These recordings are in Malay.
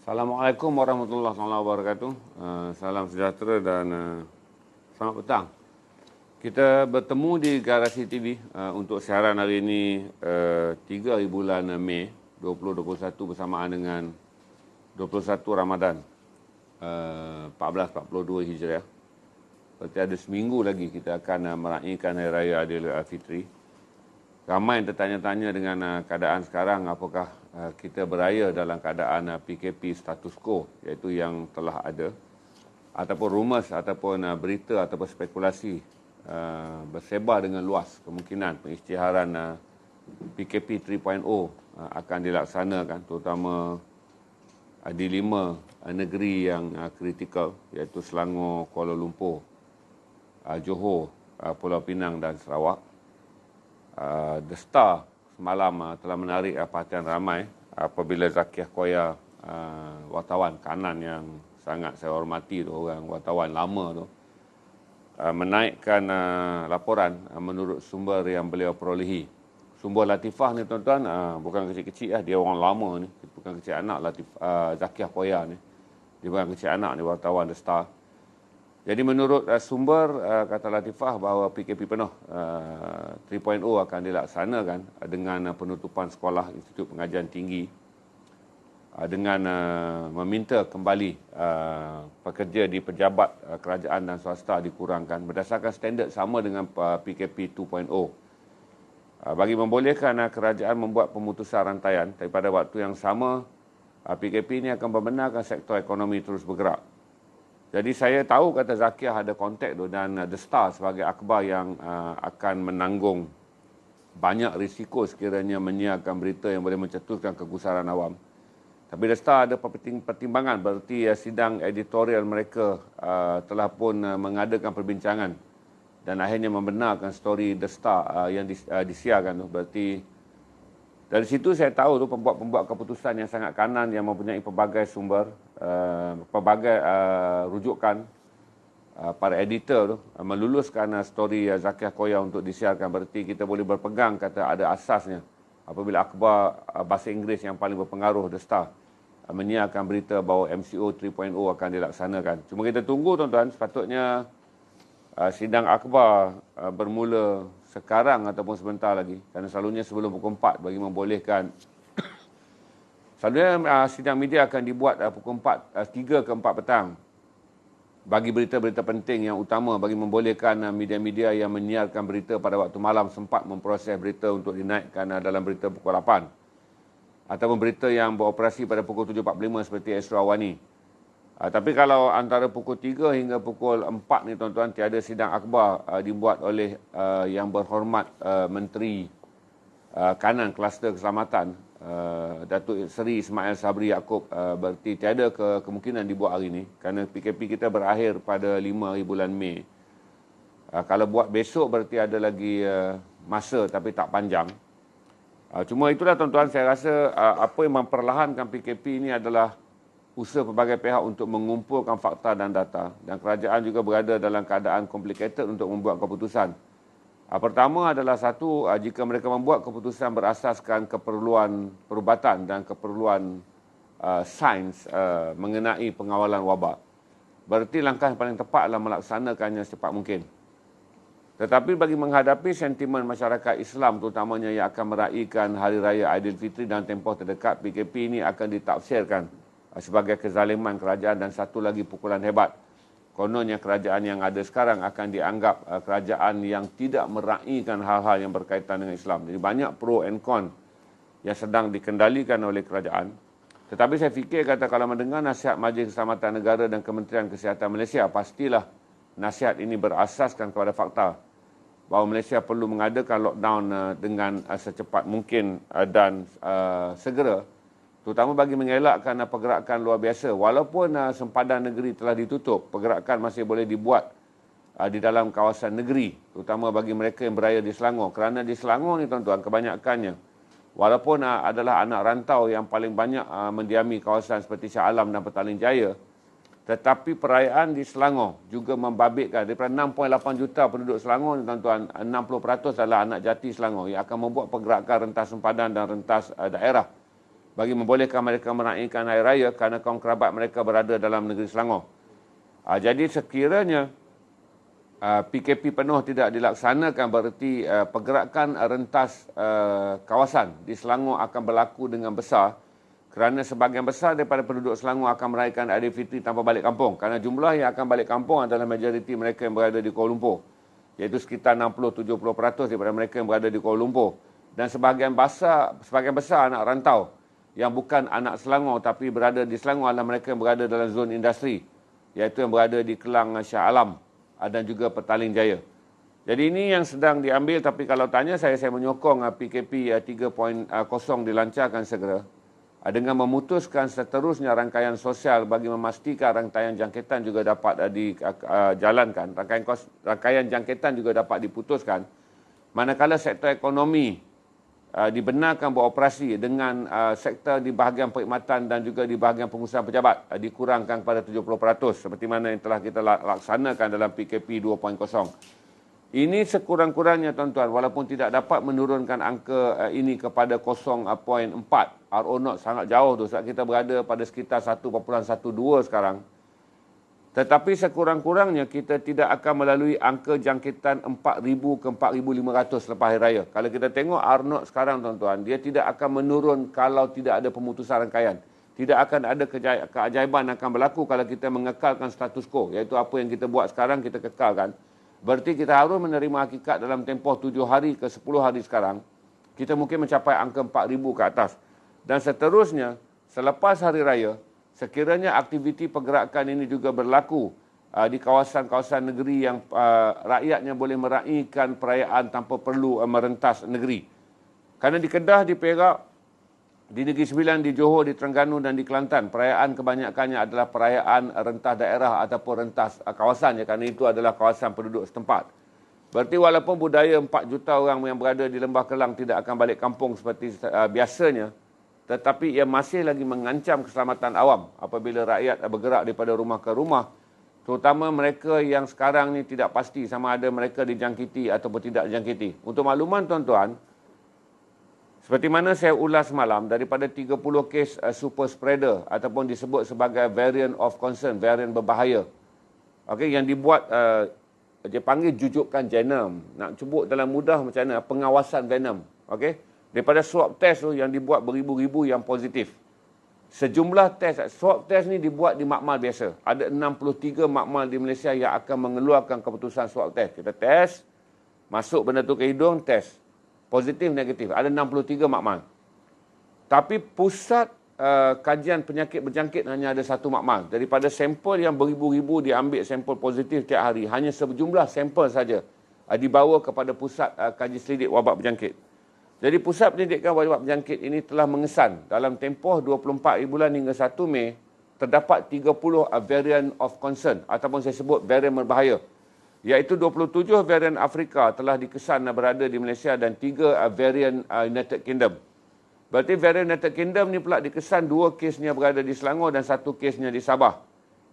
Assalamualaikum warahmatullahi wabarakatuh. Salam sejahtera dan selamat petang. Kita bertemu di Garasi TV untuk siaran hari ini 3 hari bulan Mei 2021 bersamaan dengan 21 Ramadan 1442 Hijriah. Berarti ada seminggu lagi kita akan meraihkan Hari Raya Aidilfitri. Ramai yang tertanya-tanya dengan keadaan sekarang, apakah kita beraya dalam keadaan PKP status quo, iaitu yang telah ada, ataupun rumus, ataupun berita, ataupun spekulasi bersebar dengan luas kemungkinan pengisytiharan PKP 3.0 akan dilaksanakan, terutama di 5 negeri yang kritikal, iaitu Selangor, Kuala Lumpur, Johor, Pulau Pinang dan Sarawak. The Star semalam telah menarik perhatian ramai apabila Zakiah Koya, wartawan kanan yang sangat saya hormati tu, orang wartawan lama tu, menaikkan laporan menurut sumber yang beliau perolehi. Sumber Latifah ni tuan-tuan bukan kecil-kecil dia orang lama ni, bukan kecil anak Zakiah Koya ni. Dia bukan kecil anak ni, wartawan The Star. Jadi menurut sumber kata Latifah bahawa PKP penuh 3.0 akan dilaksanakan dengan penutupan sekolah, institut pengajian tinggi, dengan meminta kembali pekerja di pejabat kerajaan dan swasta dikurangkan berdasarkan standard sama dengan PKP 2.0. Bagi membolehkan kerajaan membuat pemutusan rantaian daripada waktu yang sama, PKP ini akan membenarkan sektor ekonomi terus bergerak. Jadi saya tahu kata Zakiah ada kontak tu, dan The Star sebagai akhbar yang akan menanggung banyak risiko sekiranya menyiarkan berita yang boleh mencetuskan kegusaran awam. Tapi The Star ada pertimbangan, berarti sidang editorial mereka telah pun mengadakan perbincangan dan akhirnya membenarkan story The Star yang disiarkan tu. Berarti dari situ saya tahu tu pembuat-pembuat keputusan yang sangat kanan yang mempunyai pelbagai sumber, pelbagai rujukan, para editor tu meluluskan story Zakiah Koya untuk disiarkan. Berarti kita boleh berpegang kata ada asasnya apabila akhbar bahasa Inggeris yang paling berpengaruh The Star menyiarkan berita bahawa MCO 3.0 akan dilaksanakan. Cuma kita tunggu tuan-tuan, sepatutnya sidang akhbar bermula sekarang ataupun sebentar lagi, kerana selalunya sebelum pukul 4 bagi membolehkan. Selalunya sidang media akan dibuat pukul 3 ke 4 petang bagi berita-berita penting yang utama, bagi membolehkan media-media yang menyiarkan berita pada waktu malam sempat memproses berita untuk dinaikkan dalam berita pukul 8, ataupun berita yang beroperasi pada pukul 7.45 seperti Astro Awani. Tapi kalau antara pukul 3 hingga pukul 4 ni tuan-tuan, tiada sidang akhbar dibuat oleh yang berhormat Menteri Kanan Kluster Keselamatan, Datuk Seri Ismail Sabri Yaakob. Berarti tiada kemungkinan dibuat hari ini kerana PKP kita berakhir pada 5 hari bulan Mei. Kalau buat besok berarti ada lagi masa tapi tak panjang. Cuma itulah tuan-tuan, saya rasa apa yang memperlahankan PKP ini adalah usaha pelbagai pihak untuk mengumpulkan fakta dan data, dan kerajaan juga berada dalam keadaan complicated untuk membuat keputusan. Pertama adalah satu, jika mereka membuat keputusan berasaskan keperluan perubatan dan keperluan sains mengenai pengawalan wabak, berarti langkah yang paling tepat adalah melaksanakannya secepat mungkin. Tetapi bagi menghadapi sentimen masyarakat Islam terutamanya yang akan meraihkan Hari Raya Aidilfitri dan tempoh terdekat, PKP ini akan ditafsirkan sebagai kezaliman kerajaan dan satu lagi pukulan hebat. Kononnya kerajaan yang ada sekarang akan dianggap kerajaan yang tidak meraihkan hal-hal yang berkaitan dengan Islam. Jadi banyak pro and con yang sedang dikendalikan oleh kerajaan. Tetapi saya fikir kata kalau mendengar nasihat Majlis Keselamatan Negara dan Kementerian Kesihatan Malaysia, pastilah nasihat ini berasaskan kepada fakta bahawa Malaysia perlu mengadakan lockdown dengan secepat mungkin dan segera, terutama bagi mengelakkan pergerakan luar biasa. Walaupun sempadan negeri telah ditutup, pergerakan masih boleh dibuat di dalam kawasan negeri, terutama bagi mereka yang berada di Selangor. Kerana di Selangor ni tuan-tuan, kebanyakannya, walaupun adalah anak rantau yang paling banyak mendiami kawasan seperti Shah Alam dan Petaling Jaya, tetapi perayaan di Selangor juga membabitkan. Daripada 6.8 juta penduduk Selangor ni tuan-tuan, 60% adalah anak jati Selangor yang akan membuat pergerakan rentas sempadan dan rentas daerah bagi membolehkan mereka meraihkan Hari Raya kerana kaum kerabat mereka berada dalam negeri Selangor. Jadi sekiranya PKP penuh tidak dilaksanakan, berarti pergerakan rentas kawasan di Selangor akan berlaku dengan besar, kerana sebahagian besar daripada penduduk Selangor akan meraihkan Aidilfitri tanpa balik kampung, kerana jumlah yang akan balik kampung adalah majoriti mereka yang berada di Kuala Lumpur, iaitu sekitar 60-70% daripada mereka yang berada di Kuala Lumpur, dan sebahagian besar anak rantau yang bukan anak Selangor tapi berada di Selangor adalah mereka yang berada dalam zon industri, iaitu yang berada di Kelang Shah Alam dan juga Petaling Jaya. Jadi ini yang sedang diambil, tapi kalau tanya saya menyokong PKP 3.0 dilancarkan segera dengan memutuskan seterusnya rangkaian sosial bagi memastikan rangkaian jangkitan juga dapat dijalankan, rangkaian jangkitan juga dapat diputuskan, manakala sektor ekonomi dibenarkan beroperasi dengan sektor di bahagian perkhidmatan dan juga di bahagian pengurusan pejabat dikurangkan kepada 70%, seperti mana yang telah kita laksanakan dalam PKP 2.0. Ini sekurang-kurangnya tuan-tuan, walaupun tidak dapat menurunkan angka ini kepada 0.4, RO0 sangat jauh tu, sebab kita berada pada sekitar 1.12 sekarang. Tetapi sekurang-kurangnya kita tidak akan melalui angka jangkitan 4,000 ke 4,500 lepas Hari Raya. Kalau kita tengok R0 sekarang tuan-tuan, dia tidak akan menurun kalau tidak ada pemutusan rangkaian. Tidak akan ada keajaiban akan berlaku kalau kita mengekalkan status quo, iaitu apa yang kita buat sekarang kita kekalkan. Berarti kita harus menerima hakikat dalam tempoh 7 hari ke 10 hari sekarang, kita mungkin mencapai angka 4,000 ke atas. Dan seterusnya, selepas Hari Raya, sekiranya aktiviti pergerakan ini juga berlaku di kawasan-kawasan negeri yang rakyatnya boleh meraihkan perayaan tanpa perlu merentas negeri. Kerana di Kedah, di Perak, di Negeri Sembilan, di Johor, di Terengganu dan di Kelantan, perayaan kebanyakannya adalah perayaan rentas daerah ataupun rentas kawasan, kerana itu adalah kawasan penduduk setempat. Berarti walaupun budaya 4 juta orang yang berada di Lembah Kelang tidak akan balik kampung seperti biasanya, tetapi ia masih lagi mengancam keselamatan awam apabila rakyat bergerak daripada rumah ke rumah, terutama mereka yang sekarang ni tidak pasti sama ada mereka dijangkiti ataupun tidak dijangkiti. Untuk makluman tuan-tuan, seperti mana saya ulas semalam, daripada 30 kes super spreader ataupun disebut sebagai variant of concern, variant berbahaya, yang dibuat, dia panggil jujukan genom. Nak sebut dalam mudah macam mana, pengawasan venom. Daripada swab test tu yang dibuat beribu-ribu yang positif. Sejumlah test, swab test ni dibuat di makmal biasa. Ada 63 makmal di Malaysia yang akan mengeluarkan keputusan swab test. Kita test, masuk benda tu ke hidung, test. Positif, negatif. Ada 63 makmal. Tapi pusat kajian penyakit berjangkit hanya ada 1 makmal. Daripada sampel yang beribu-ribu diambil sampel positif tiap hari, hanya sejumlah sampel saja dibawa kepada pusat kaji selidik wabak berjangkit. Jadi pusat pendidikan wabak berjangkit ini telah mengesan dalam tempoh 24 bulan hingga 1 Mei, terdapat 30 variant of concern ataupun saya sebut variant berbahaya. Iaitu 27 varian Afrika telah dikesan berada di Malaysia dan 3 varian United Kingdom. Berarti varian United Kingdom ni pula dikesan 2 kesnya berada di Selangor dan 1 kesnya di Sabah.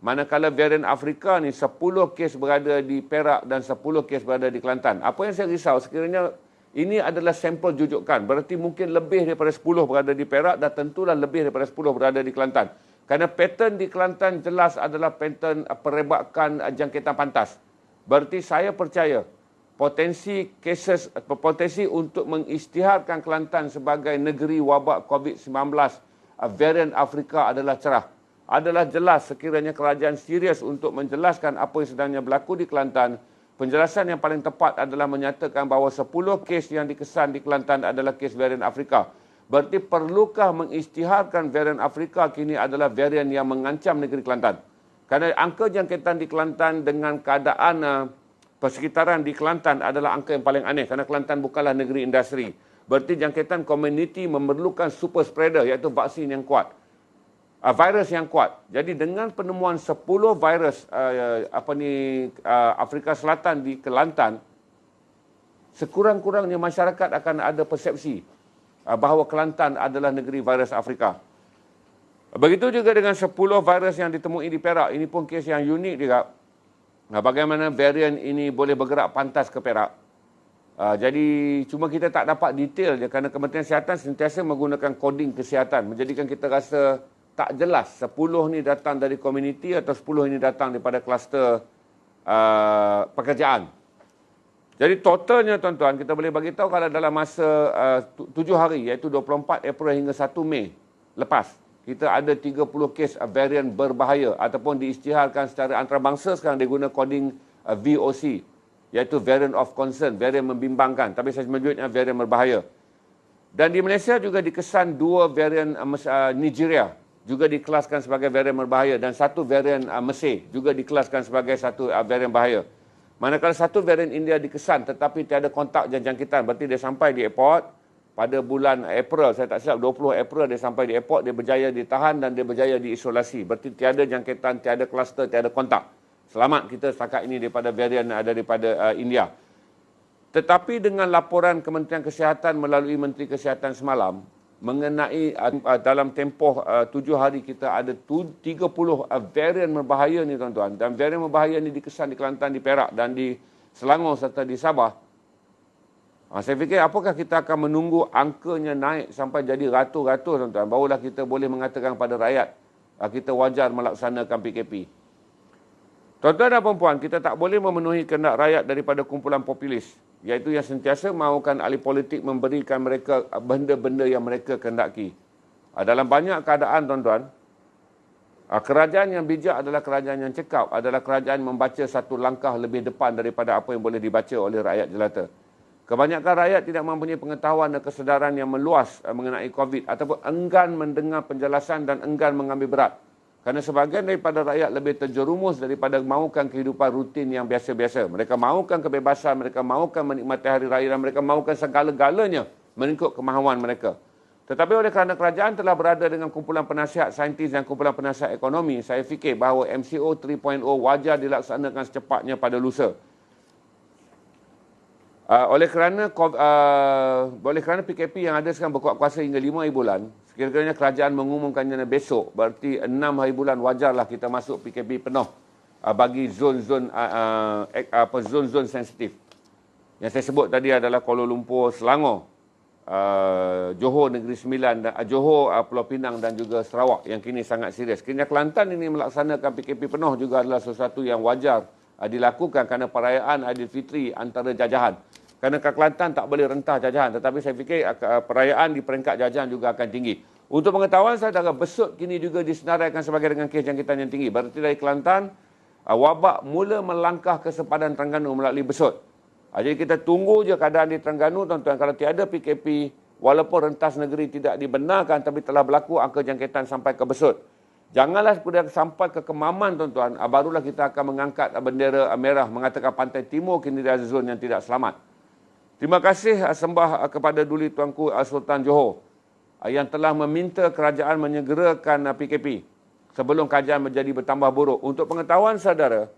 Manakala varian Afrika ni 10 kes berada di Perak dan 10 kes berada di Kelantan. Apa yang saya risau sekiranya ini adalah sampel jujukan. Berarti mungkin lebih daripada 10 berada di Perak dan tentulah lebih daripada 10 berada di Kelantan. Kerana pattern di Kelantan jelas adalah pattern perebakan jangkitan pantas. Berarti saya percaya potensi untuk mengisytiharkan Kelantan sebagai negeri wabak COVID-19 varian Afrika adalah cerah. Adalah jelas sekiranya kerajaan serius untuk menjelaskan apa yang sedangnya berlaku di Kelantan. Penjelasan yang paling tepat adalah menyatakan bahawa 10 kes yang dikesan di Kelantan adalah kes varian Afrika. Berarti perlukah mengisytiharkan varian Afrika kini adalah varian yang mengancam negeri Kelantan? Kerana angka jangkitan di Kelantan dengan keadaan persekitaran di Kelantan adalah angka yang paling aneh. Kerana Kelantan bukanlah negeri industri. Berarti jangkitan komuniti memerlukan super spreader, iaitu vaksin yang kuat. Virus yang kuat. Jadi dengan penemuan 10 virus Afrika Selatan di Kelantan, sekurang-kurangnya masyarakat akan ada persepsi bahawa Kelantan adalah negeri virus Afrika. Begitu juga dengan 10 virus yang ditemui di Perak. Ini pun kes yang unik juga. Bagaimana varian ini boleh bergerak pantas ke Perak. Jadi cuma kita tak dapat detail je kerana Kementerian Kesihatan sentiasa menggunakan koding kesihatan. Menjadikan kita rasa tak jelas 10 ni datang dari komuniti atau 10 ini datang daripada kluster pekerjaan. Jadi totalnya tuan-tuan, kita boleh bagi tahu kalau dalam masa 7 hari iaitu 24 April hingga 1 Mei lepas, kita ada 30 kes varian berbahaya ataupun diisytiharkan secara antarabangsa. Sekarang dia guna koding VOC, iaitu variant of concern, varian membimbangkan, tapi saya menyebutnya varian berbahaya. Dan di Malaysia juga dikesan 2 varian Nigeria juga dikelaskan sebagai varian berbahaya, dan 1 varian Mesir juga dikelaskan sebagai satu varian bahaya. Manakala 1 varian India dikesan tetapi tiada kontak dan jangkitan, berarti dia sampai di airport pada bulan April, saya tak silap 20 April dia sampai di airport, dia berjaya ditahan dan dia berjaya diisolasi. Berarti tiada jangkitan, tiada kluster, tiada kontak. Selamat kita setakat ini daripada varian daripada India. Tetapi dengan laporan Kementerian Kesihatan melalui Menteri Kesihatan semalam, mengenai dalam tempoh 7 hari kita ada 30 varian berbahaya ni tuan-tuan. Dan varian berbahaya ni dikesan di Kelantan, di Perak dan di Selangor serta di Sabah. Saya fikir apakah kita akan menunggu angkanya naik sampai jadi ratus-ratus tuan-tuan, barulah kita boleh mengatakan kepada rakyat kita wajar melaksanakan PKP. Tuan-tuan dan puan-puan, kita tak boleh memenuhi kehendak rakyat daripada kumpulan populis, iaitu yang sentiasa mahukan ahli politik memberikan mereka benda-benda yang mereka kehendaki. Dalam banyak keadaan, tuan-tuan, kerajaan yang bijak adalah kerajaan yang cekap, adalah kerajaan membaca satu langkah lebih depan daripada apa yang boleh dibaca oleh rakyat jelata. Kebanyakan rakyat tidak mempunyai pengetahuan dan kesedaran yang meluas mengenai COVID ataupun enggan mendengar penjelasan dan enggan mengambil berat. Kerana sebahagian daripada rakyat lebih terjerumus daripada mahukan kehidupan rutin yang biasa-biasa. Mereka mahukan kebebasan, mereka mahukan menikmati hari raya dan mereka mahukan segala-galanya mengikut kemahuan mereka. Tetapi oleh kerana kerajaan telah berada dengan kumpulan penasihat saintis dan kumpulan penasihat ekonomi, saya fikir bahawa MCO 3.0 wajar dilaksanakan secepatnya pada lusa. Oleh kerana PKP yang ada sekarang berkuat kuasa hingga 5 hari bulan, sekiranya kerajaan mengumumkannya besok, berarti 6 hari bulan wajarlah kita masuk PKP penuh bagi zon-zon sensitif. Yang saya sebut tadi adalah Kuala Lumpur, Selangor, Johor Negeri Sembilan, Johor Pulau Pinang dan juga Sarawak yang kini sangat serius. Sekiranya Kelantan ini melaksanakan PKP penuh juga adalah sesuatu yang wajar dilakukan kerana perayaan Aidilfitri antara jajahan. Kerana Kelantan tak boleh rentah jajahan, tetapi saya fikir perayaan di peringkat jajahan juga akan tinggi. Untuk pengetahuan saudara, Besut kini juga disenaraikan sebagai dengan kes jangkitan yang tinggi. Berarti dari Kelantan, wabak mula melangkah ke sepadan Terengganu melalui Besut. Jadi kita tunggu je keadaan di Terengganu, tuan-tuan. Kalau tiada PKP, walaupun rentas negeri tidak dibenarkan, tapi telah berlaku angka jangkitan sampai ke Besut. Janganlah sampai ke Kemaman, tuan-tuan. Barulah kita akan mengangkat bendera merah mengatakan Pantai Timur kini ada zon yang tidak selamat. Terima kasih sembah kepada Duli Tuanku Sultan Johor yang telah meminta kerajaan menyegerakan PKP sebelum keadaan menjadi bertambah buruk. Untuk pengetahuan saudara,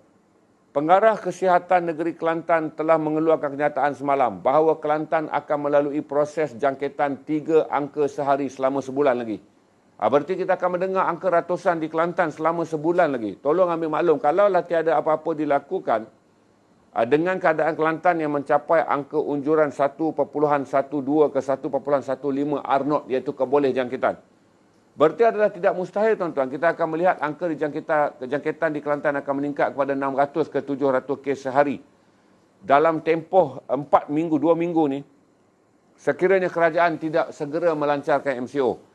Pengarah Kesihatan Negeri Kelantan telah mengeluarkan kenyataan semalam bahawa Kelantan akan melalui proses jangkitan 3 angka sehari selama sebulan lagi. Berarti kita akan mendengar angka ratusan di Kelantan selama sebulan lagi. Tolong ambil maklum, kalaulah tiada apa-apa dilakukan, dengan keadaan Kelantan yang mencapai angka unjuran 1.12 ke 1.15 Arnold, iaitu keboleh jangkitan. Berarti adalah tidak mustahil, tuan-tuan. Kita akan melihat angka jangkitan di Kelantan akan meningkat kepada 600 ke 700 kes sehari. Dalam tempoh 4 minggu, 2 minggu ni, sekiranya kerajaan tidak segera melancarkan MCO.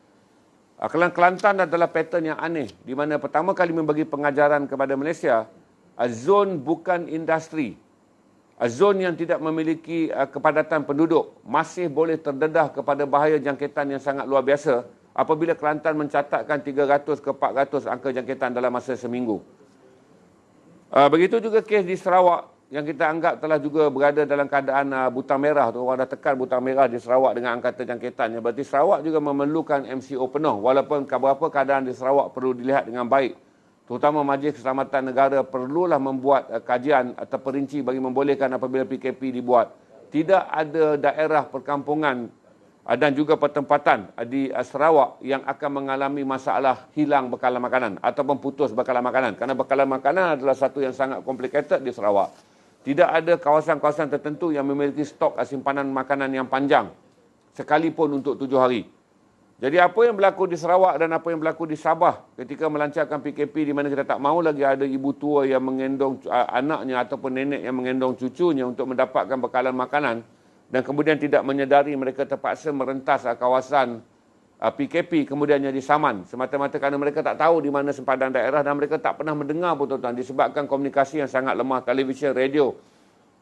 Kelantan adalah pattern yang aneh, di mana pertama kali membagi pengajaran kepada Malaysia, zon bukan industri. Zon yang tidak memiliki kepadatan penduduk masih boleh terdedah kepada bahaya jangkitan yang sangat luar biasa apabila Kelantan mencatatkan 300 ke 400 angka jangkitan dalam masa seminggu. Begitu juga kes di Sarawak yang kita anggap telah juga berada dalam keadaan butang merah. Orang dah tekan butang merah di Sarawak dengan angka jangkitannya. Berarti Sarawak juga memerlukan MCO penuh. Walaupun beberapa keadaan di Sarawak perlu dilihat dengan baik. Terutama Majlis Keselamatan Negara perlulah membuat kajian atau perinci bagi membolehkan apabila PKP dibuat. Tidak ada daerah perkampungan dan juga pertempatan di Sarawak yang akan mengalami masalah hilang bekalan makanan ataupun putus bekalan makanan. Kerana bekalan makanan adalah satu yang sangat complicated di Sarawak. Tidak ada kawasan-kawasan tertentu yang memiliki stok simpanan makanan yang panjang, sekalipun untuk 7 hari. Jadi apa yang berlaku di Sarawak dan apa yang berlaku di Sabah ketika melancarkan PKP, di mana kita tak mahu lagi ada ibu tua yang menggendong anaknya ataupun nenek yang menggendong cucunya untuk mendapatkan bekalan makanan, dan kemudian tidak menyedari mereka terpaksa merentas kawasan PKP kemudiannya disaman semata-mata kerana mereka tak tahu di mana sempadan daerah dan mereka tak pernah mendengar pun tuan-tuan, disebabkan komunikasi yang sangat lemah. Televisyen, radio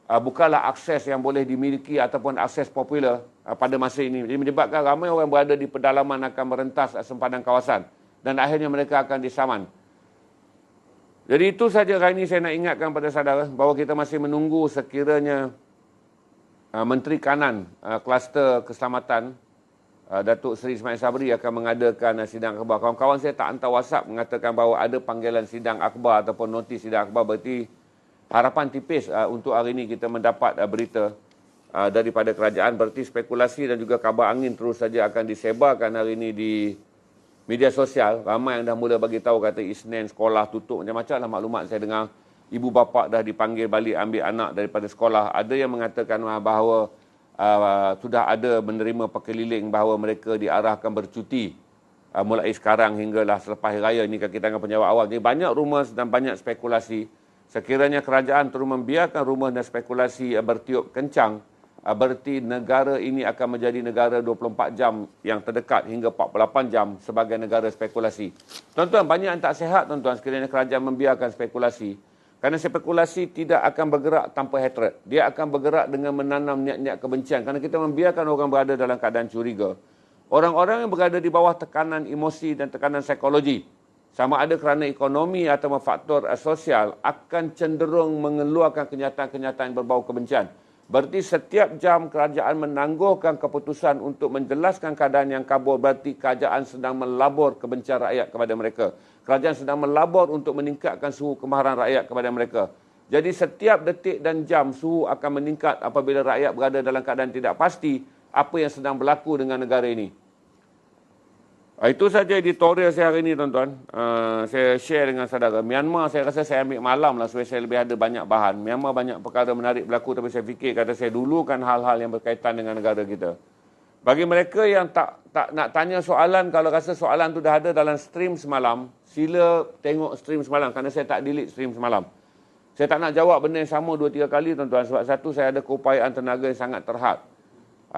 bukanlah akses yang boleh dimiliki ataupun akses popular pada masa ini. Jadi menyebabkan ramai orang berada di pedalaman akan merentas sempadan kawasan dan akhirnya mereka akan disaman. Jadi itu saja hari ini saya nak ingatkan pada saudara bahawa kita masih menunggu sekiranya Menteri Kanan Kluster Keselamatan Datuk Seri Ismail Sabri akan mengadakan sidang akhbar. Kawan-kawan saya tak hantar WhatsApp mengatakan bahawa ada panggilan sidang akhbar ataupun notis sidang akhbar. Berarti harapan tipis untuk hari ini kita mendapat berita daripada kerajaan. Berarti spekulasi dan juga kabar angin terus saja akan disebarkan hari ini di media sosial. Ramai yang dah mula bagi tahu kata Isnin sekolah tutup. Macam-macam lah maklumat saya dengar. Ibu bapa dah dipanggil balik ambil anak daripada sekolah. Ada yang mengatakan bahawa sudah ada menerima perkeliling bahawa mereka diarahkan bercuti mulai sekarang hinggalah selepas hari raya. Ini kita akan penjawab awal. Jadi banyak rumours dan banyak spekulasi. Sekiranya kerajaan terus membiarkan rumours dan spekulasi bertiup kencang, berarti negara ini akan menjadi negara 24 jam yang terdekat hingga 48 jam sebagai negara spekulasi. Tuan-tuan, banyak yang tak sihat tuan-tuan sekiranya kerajaan membiarkan spekulasi. Kerana spekulasi tidak akan bergerak tanpa hatred. Dia akan bergerak dengan menanam niat-niat kebencian. Kerana kita membiarkan orang berada dalam keadaan curiga. Orang-orang yang berada di bawah tekanan emosi dan tekanan psikologi, sama ada kerana ekonomi atau faktor sosial, akan cenderung mengeluarkan kenyataan-kenyataan yang berbau kebencian. Berarti setiap jam kerajaan menangguhkan keputusan untuk menjelaskan keadaan yang kabur, berarti kerajaan sedang melabur kebencian rakyat kepada mereka. Kerajaan sedang melabur untuk meningkatkan suhu kemarahan rakyat kepada mereka. Jadi setiap detik dan jam suhu akan meningkat apabila rakyat berada dalam keadaan tidak pasti apa yang sedang berlaku dengan negara ini. Itu saja editorial saya hari ini tuan-tuan. Saya share dengan saudara. Myanmar saya rasa saya ambil malam lah supaya saya lebih ada banyak bahan. Myanmar banyak perkara menarik berlaku tapi saya fikir kata saya dulukan hal-hal yang berkaitan dengan negara kita. Bagi mereka yang tak nak tanya soalan, kalau rasa soalan tu dah ada dalam stream semalam, sila tengok stream semalam kerana saya tak delete stream semalam. Saya tak nak jawab benda yang sama 2-3 kali tuan-tuan sebab satu saya ada keupayaan tenaga yang sangat terhad.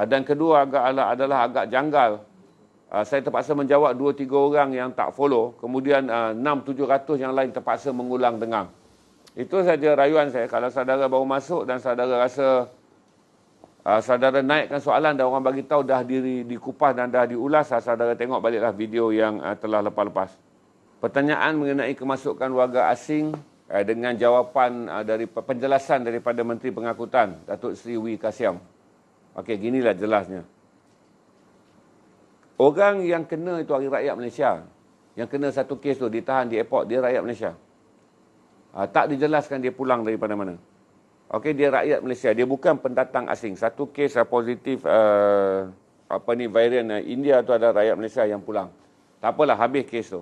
Dan kedua adalah agak janggal. Saya terpaksa menjawab 2-3 orang yang tak follow, kemudian 600-700 yang lain terpaksa mengulang dengar. Itu saja rayuan saya. Kalau saudara baru masuk dan saudara rasa saudara naikkan soalan dan orang bagi tahu dah dikupas dan dah diulas, saudara tengok baliklah video yang telah lepas-lepas. Pertanyaan mengenai kemasukan warga asing dengan jawapan dari penjelasan daripada Menteri Pengangkutan Datuk Seri Wee Ka Siam. Okey, ginilah jelasnya. Orang yang kena itu rakyat Malaysia. Yang kena satu kes tu ditahan di airport, dia rakyat Malaysia. Tak dijelaskan dia pulang daripada mana. Okey, dia rakyat Malaysia, dia bukan pendatang asing. Satu kes positif varian India tu ada rakyat Malaysia yang pulang. Tak apalah, habis kes tu.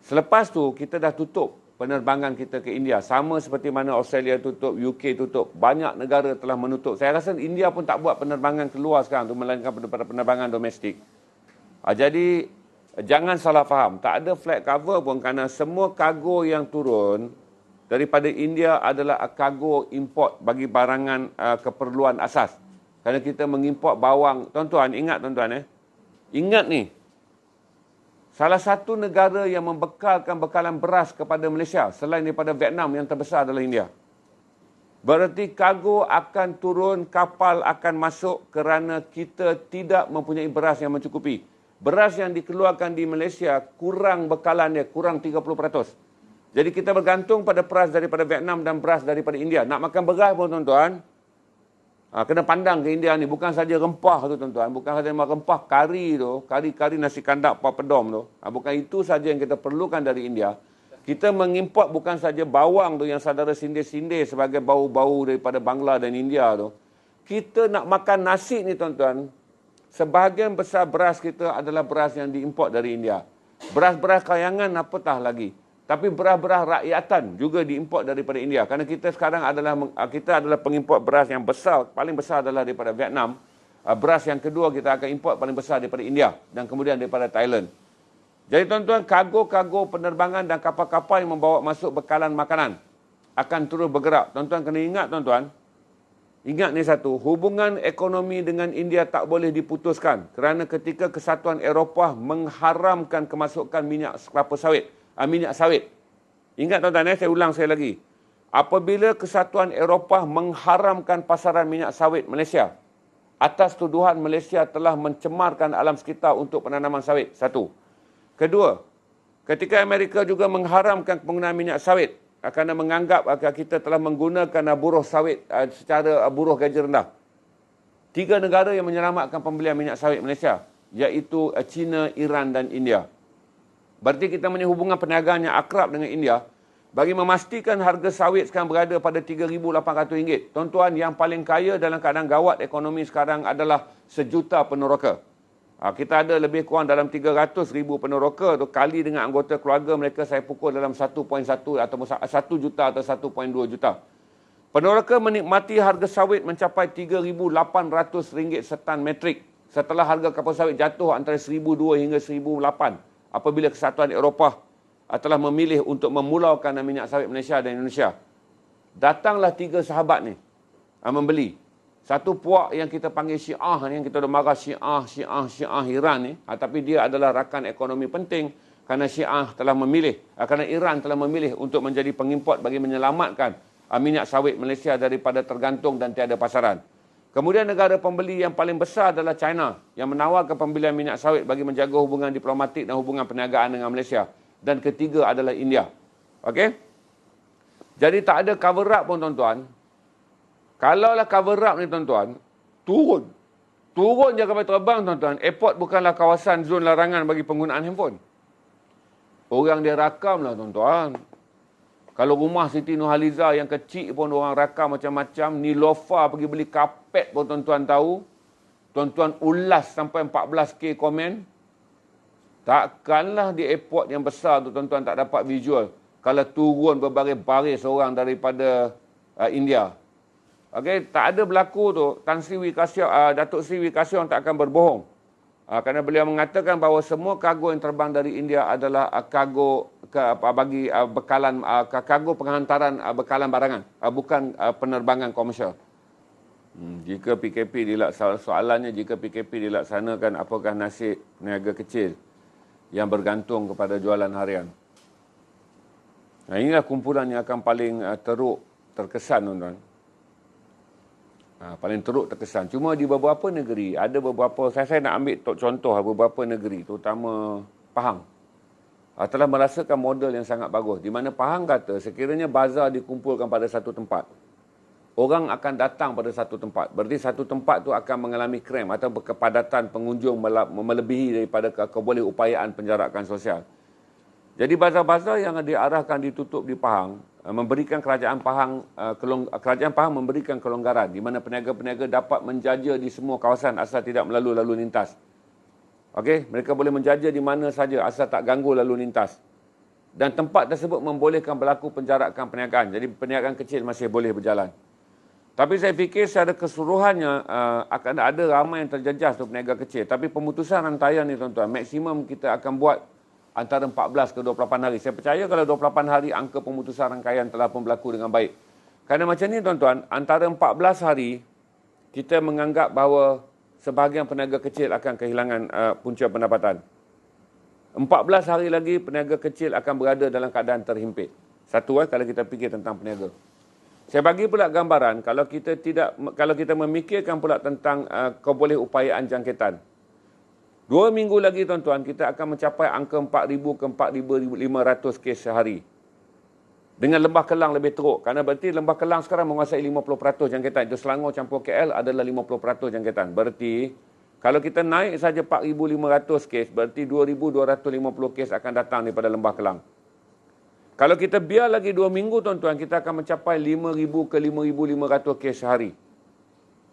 Selepas tu kita dah tutup penerbangan kita ke India. Sama seperti mana Australia tutup, UK tutup. Banyak negara telah menutup. Saya rasa India pun tak buat penerbangan keluar sekarang tu, melainkan penerbangan domestik. Jadi jangan salah faham. Tak ada flight cover pun kerana semua kargo yang turun daripada India adalah kargo import bagi barangan keperluan asas. Kerana kita mengimport bawang. Tuan-tuan, ingat tuan-tuan ingat ni. Salah satu negara yang membekalkan bekalan beras kepada Malaysia selain daripada Vietnam yang terbesar adalah India. Berarti kargo akan turun, kapal akan masuk kerana kita tidak mempunyai beras yang mencukupi. Beras yang dikeluarkan di Malaysia kurang bekalannya, kurang 30%. Jadi kita bergantung pada beras daripada Vietnam dan beras daripada India. Nak makan beras pun tuan-tuan, kena pandang ke India ni. Bukan saja rempah tu tuan-tuan. Bukan saja rempah kari tu. Kari-kari nasi kandak papadom tu. Bukan itu saja yang kita perlukan dari India. Kita mengimport bukan saja bawang tu yang saudara sindir-sindir sebagai bau-bau daripada Bangla dan India tu. Kita nak makan nasi ni tuan-tuan, sebahagian besar beras kita adalah beras yang diimport dari India. Beras-beras kayangan apatah lagi. Tapi beras-beras rakyatan juga diimport daripada India. Kerana kita sekarang adalah pengimport beras yang besar, paling besar adalah daripada Vietnam. Beras yang kedua kita akan import paling besar daripada India dan kemudian daripada Thailand. Jadi tuan-tuan, kargo-kargo penerbangan dan kapal-kapal yang membawa masuk bekalan makanan akan terus bergerak. Tuan-tuan kena ingat tuan-tuan, ingat ni satu, hubungan ekonomi dengan India tak boleh diputuskan kerana ketika Kesatuan Eropah mengharamkan kemasukan minyak sawit. Ingat tuan-tuan, saya ulang sekali lagi. Apabila Kesatuan Eropah mengharamkan pasaran minyak sawit Malaysia, atas tuduhan Malaysia telah mencemarkan alam sekitar untuk penanaman sawit. Satu. Kedua, ketika Amerika juga mengharamkan penggunaan minyak sawit kerana menganggap kita telah menggunakan buruh sawit secara buruh gaji rendah. 3 negara yang menyelamatkan pembelian minyak sawit Malaysia, iaitu China, Iran dan India. Berarti kita mempunyai hubungan perniagaan yang akrab dengan India bagi memastikan harga sawit sekarang berada pada RM3,800. Tuan-tuan, yang paling kaya dalam keadaan gawat ekonomi sekarang adalah 1 juta peneroka. Kita ada lebih kurang dalam 300,000 peneroka tu, kali dengan anggota keluarga mereka saya pukul dalam 1.1 atau 1 juta atau 1.2 juta. Peneroka menikmati harga sawit mencapai RM3,800 setan metrik setelah harga kapal sawit jatuh antara RM1,200 hingga RM1,008 apabila Kesatuan Eropah telah memilih untuk memulaukan minyak sawit Malaysia dan Indonesia. Datanglah 3 sahabat ni membeli. Satu puak yang kita panggil Syiah ni, yang kita dah marah Syiah Iran ni, tapi dia adalah rakan ekonomi penting kerana Syiah telah memilih, kerana Iran telah memilih untuk menjadi pengimport bagi menyelamatkan minyak sawit Malaysia daripada tergantung dan tiada pasaran. Kemudian negara pembeli yang paling besar adalah China yang menawarkan pembelian minyak sawit bagi menjaga hubungan diplomatik dan hubungan perniagaan dengan Malaysia. Dan ketiga adalah India. Okey? Jadi tak ada cover up pun tuan-tuan. Kalaulah cover up ni tuan-tuan, turun je kapal terbang tuan-tuan. Airport bukanlah kawasan zon larangan bagi penggunaan handphone. Orang dia rakam lah tuan-tuan. Kalau rumah Siti Nurhaliza yang kecil pun orang rakam macam-macam. Nilofa pergi beli kapet pun tuan-tuan tahu. Tuan-tuan ulas sampai 14K komen. Takkanlah di airport yang besar tu tuan-tuan tak dapat visual kalau turun berbaris-baris orang daripada India. Okey, tak ada berlaku tu. Datuk Sri Wee Ka Siong tak akan berbohong. Kerana beliau mengatakan bahawa semua kargo yang terbang dari India adalah kargo penghantaran bekalan barangan, bukan penerbangan komersial. Jika PKP soalannya jika PKP dilaksanakan, apakah nasib peniaga kecil yang bergantung kepada jualan harian? Inilah kumpulan yang akan paling terkesan tuan-tuan. Paling teruk terkesan. Cuma di beberapa negeri, ada beberapa, saya nak ambil contoh beberapa negeri, terutama Pahang, telah merasakan model yang sangat bagus. Di mana Pahang kata, sekiranya bazar dikumpulkan pada satu tempat, orang akan datang pada satu tempat. Berarti satu tempat tu akan mengalami kram atau kepadatan pengunjung melebihi daripada kebolehupayaan penjarakan sosial. Jadi bazar-bazar yang diarahkan ditutup di Pahang memberikan kerajaan Pahang memberikan kelonggaran di mana peniaga-peniaga dapat menjaja di semua kawasan asal tidak melalui lalu lintas. Okey, mereka boleh menjaja di mana saja asal tak ganggu lalu lintas. Dan tempat tersebut membolehkan berlaku penjarakan perniagaan. Jadi perniagaan kecil masih boleh berjalan. Tapi saya fikir secara keseluruhannya akan ada ramai yang terjejas untuk peniaga kecil. Tapi pemutusan rantaian ni tuan-tuan, maksimum kita akan buat antara 14 ke 28 hari. Saya percaya kalau 28 hari angka pemutusan rangkaian telah pun berlaku dengan baik. Kerana macam ni tuan-tuan, antara 14 hari kita menganggap bahawa sebahagian peniaga kecil akan kehilangan punca pendapatan. 14 hari lagi peniaga kecil akan berada dalam keadaan terhimpit. Satu kalau kita fikir tentang peniaga. Saya bagi pula gambaran kalau kita memikirkan pula tentang kebolehupayaan jangkitan. 2 minggu lagi tuan-tuan, kita akan mencapai angka 4,000 ke 4,500 kes sehari. Dengan Lembah Kelang lebih teruk. Kerana berarti Lembah Kelang sekarang menguasai 50% jangkitan. Itu Selangor campur KL adalah 50% jangkitan. Berarti, kalau kita naik saja 4,500 kes, berarti 2,250 kes akan datang daripada Lembah Kelang. Kalau kita biar lagi 2 minggu tuan-tuan, kita akan mencapai 5,000 ke 5,500 kes sehari.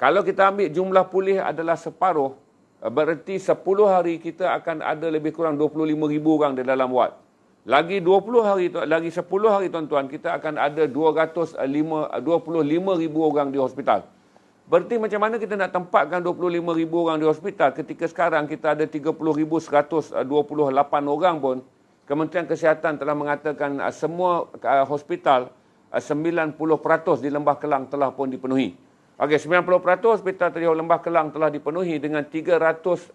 Kalau kita ambil jumlah pulih adalah separuh, berarti 10 hari kita akan ada lebih kurang 25,000 orang di dalam wad. Lagi 20 hari, lagi 10 hari tuan-tuan, kita akan ada 25,000 orang di hospital. Berarti macam mana kita nak tempatkan 25,000 orang di hospital ketika sekarang kita ada 30,128 orang pun. Kementerian Kesihatan telah mengatakan semua hospital 90% di Lembah Kelang telah pun dipenuhi. Okey, 90% hospital di Lembah Kelang telah dipenuhi dengan 350